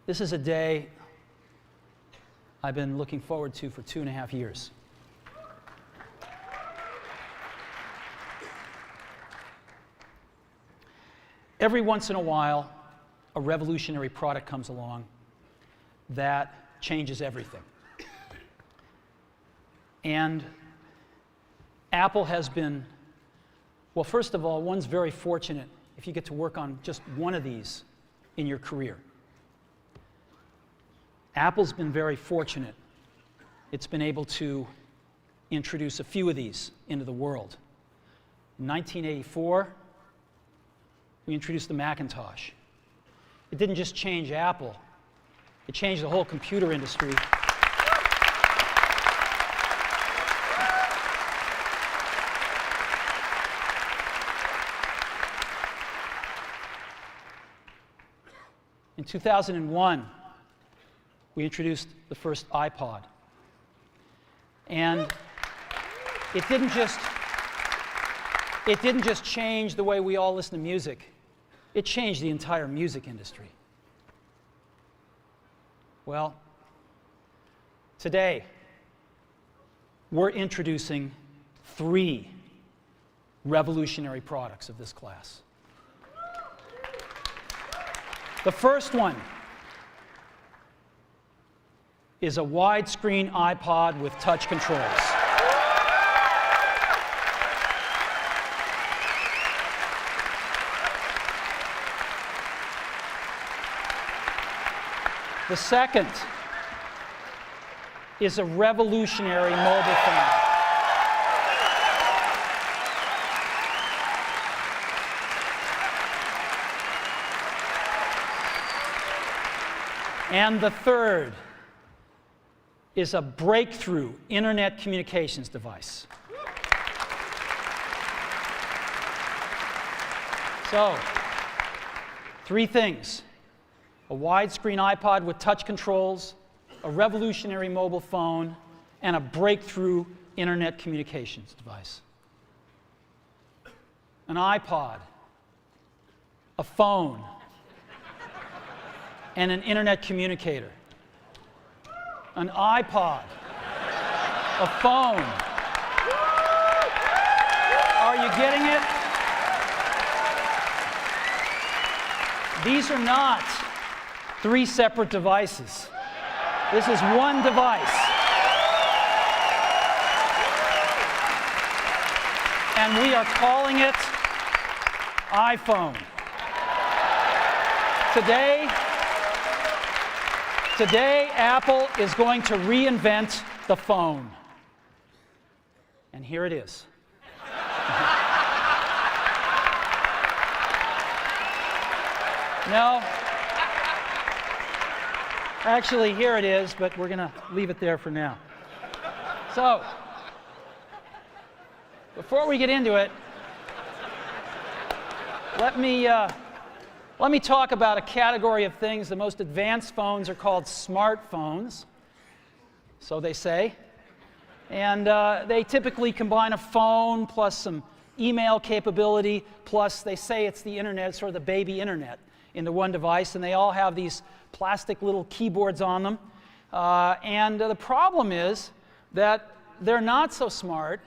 This is a day I've been looking forward to for 2.5 years. Every once in a while, a revolutionary product comes along that changes everything. And Apple has been, well, first of all, one's very fortunate if you get to work on just one of these in your career. Apple's been very fortunate. It's been able to introduce a few of these into the world. In 1984, we introduced the Macintosh. It didn't just change Apple, it changed the whole computer industry. In 2001, we introduced the first iPod. And it didn't just change the way we all listen to music. It changed the entire music industry. Well, today, we're introducing 3 revolutionary products of this class. The first one is a widescreen iPod with touch controls. The second is a revolutionary mobile phone. And the third is a breakthrough internet communications device. So, 3 things: a widescreen iPod with touch controls, a revolutionary mobile phone, and a breakthrough internet communications device. An iPod, a phone, and an internet communicator. An iPod, a phone. Are you getting it? These are not 3 separate devices. This is one device. And we are calling it iPhone. Today, Apple is going to reinvent the phone. And here it is. No. Actually, here it is, but we're going to leave it there for now. So, before we get into it, let me talk about a category of things. The most advanced phones are called smartphones, so they say. And they typically combine a phone plus some email capability, plus they say it's the internet, sort of the baby internet, into one device. And they all have these plastic little keyboards on them. And the problem is that they're not so smart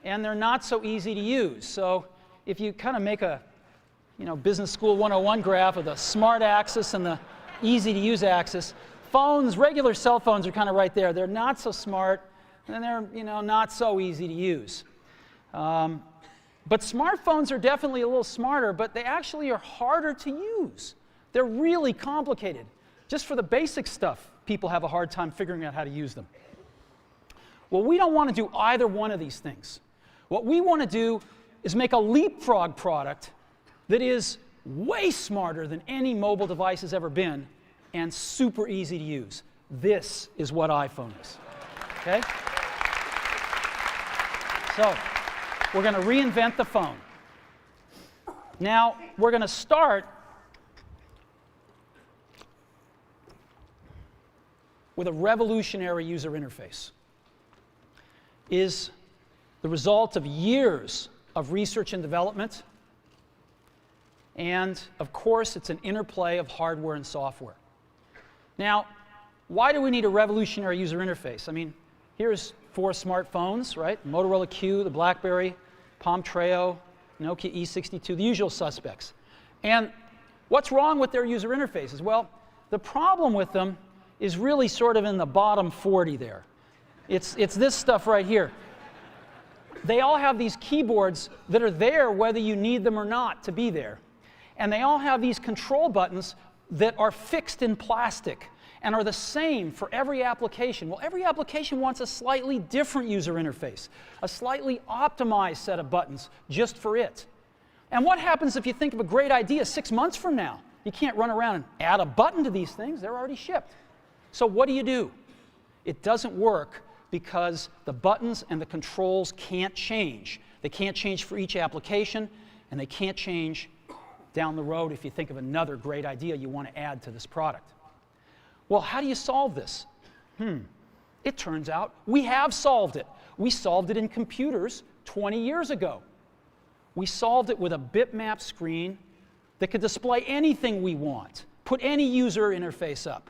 and they're not so easy to use. So if you kind of make a Business School 101 graph of the smart axis and the easy to use axis, regular cell phones are kind of right there. They're not so smart and they're not so easy to use. But smartphones are definitely a little smarter, but they actually are harder to use. They're really complicated. Just for the basic stuff, people have a hard time figuring out how to use them. Well, we don't want to do either one of these things. What we want to do is make a leapfrog product that is way smarter than any mobile device has ever been and super easy to use. This is what iPhone is. Okay? So, we're going to reinvent the phone. Now, we're going to start with a revolutionary user interface. Is the result of years of research and development. And, of course, it's an interplay of hardware and software. Now, why do we need a revolutionary user interface? I mean, here's 4 smartphones, right? Motorola Q, the BlackBerry, Palm Treo, Nokia E62, the usual suspects. And what's wrong with their user interfaces? Well, the problem with them is really sort of in the bottom 40 there. It's this stuff right here. They all have these keyboards that are there whether you need them or not to be there. And they all have these control buttons that are fixed in plastic and are the same for every application. Well, every application wants a slightly different user interface, a slightly optimized set of buttons just for it. And what happens if you think of a great idea 6 months from now? You can't run around and add a button to these things. They're already shipped. So what do? It doesn't work because the buttons and the controls can't change. They can't change for each application, and they can't change down the road if you think of another great idea you want to add to this product. Well, how do you solve this? It turns out we have solved it. We solved it in computers 20 years ago. We solved it with a bitmap screen that could display anything we want, put any user interface up,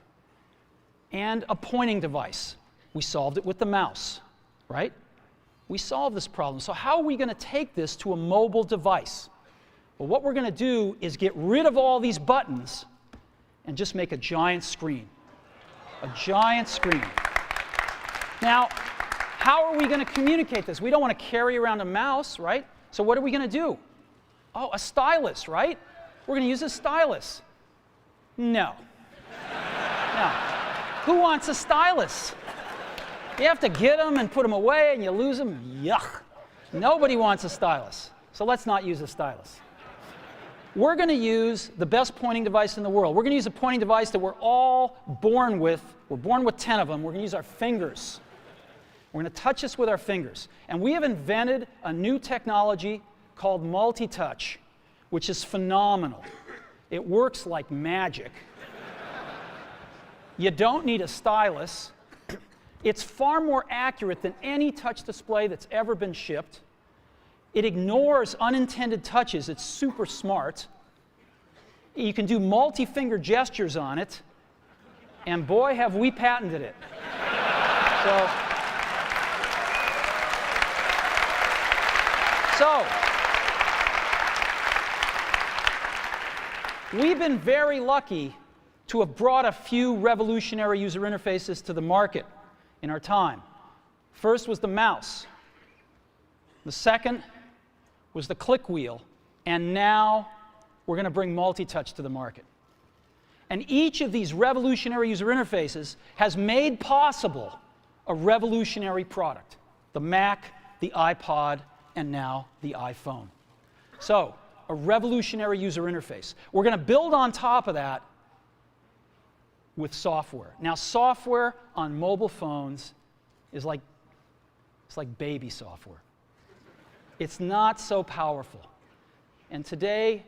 and a pointing device. We solved it with the mouse, right? We solved this problem. So how are we going to take this to a mobile device? Well, what we're going to do is get rid of all these buttons and just make a giant screen. A giant screen. Now, how are we going to communicate this? We don't want to carry around a mouse, right? So what are we going to do? Oh, a stylus, right? We're going to use a stylus. No. No. Who wants a stylus? You have to get them and put them away and you lose them. Yuck. Nobody wants a stylus. So let's not use a stylus. We're going to use the best pointing device in the world. We're going to use a pointing device that we're all born with. We're born with 10 of them. We're going to use our fingers. We're going to touch this with our fingers. And we have invented a new technology called multi-touch, which is phenomenal. It works like magic. You don't need a stylus. It's far more accurate than any touch display that's ever been shipped. It ignores unintended touches. It's super smart. You can do multi-finger gestures on it. And boy, have we patented it. So we've been very lucky to have brought a few revolutionary user interfaces to the market in our time. First was the mouse. The second was the click wheel. And now we're going to bring multi-touch to the market. And each of these revolutionary user interfaces has made possible a revolutionary product. The Mac, the iPod, and now the iPhone. So, a revolutionary user interface. We're going to build on top of that with software. Now, software on mobile phones is like baby software. It's not so powerful. And today,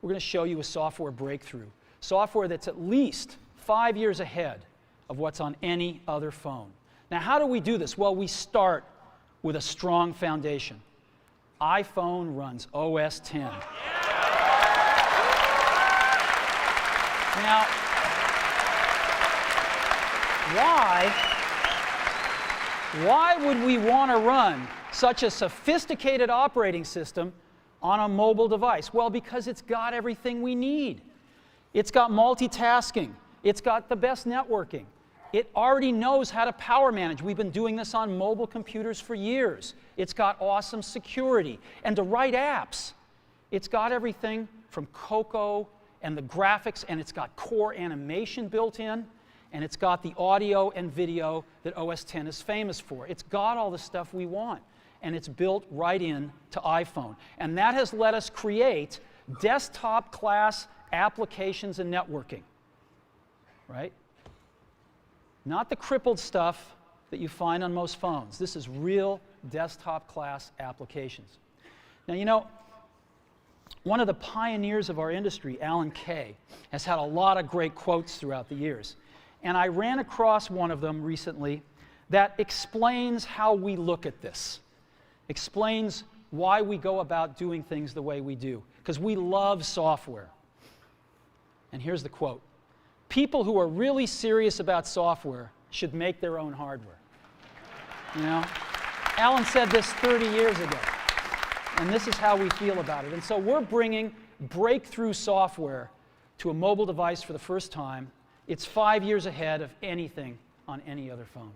we're going to show you a software breakthrough. Software that's at least 5 years ahead of what's on any other phone. Now, how do we do this? Well, we start with a strong foundation. iPhone runs OS X. Now, why would we want to run such a sophisticated operating system on a mobile device? Well, because it's got everything we need. It's got multitasking. It's got the best networking. It already knows how to power manage. We've been doing this on mobile computers for years. It's got awesome security. And to write apps, it's got everything from Cocoa and the graphics, and it's got core animation built in, and it's got the audio and video that OS X is famous for. It's got all the stuff we want, and it's built right in to iPhone. And that has let us create desktop-class applications and networking, right? Not the crippled stuff that you find on most phones. This is real desktop-class applications. Now, you know, one of the pioneers of our industry, Alan Kay, has had a lot of great quotes throughout the years. And I ran across one of them recently that explains how we look at this, explains why we go about doing things the way we do, because we love software. And here's the quote: people who are really serious about software should make their own hardware. You know? Alan said this 30 years ago, and this is how we feel about it. And so we're bringing breakthrough software to a mobile device for the first time. It's 5 years ahead of anything on any other phone.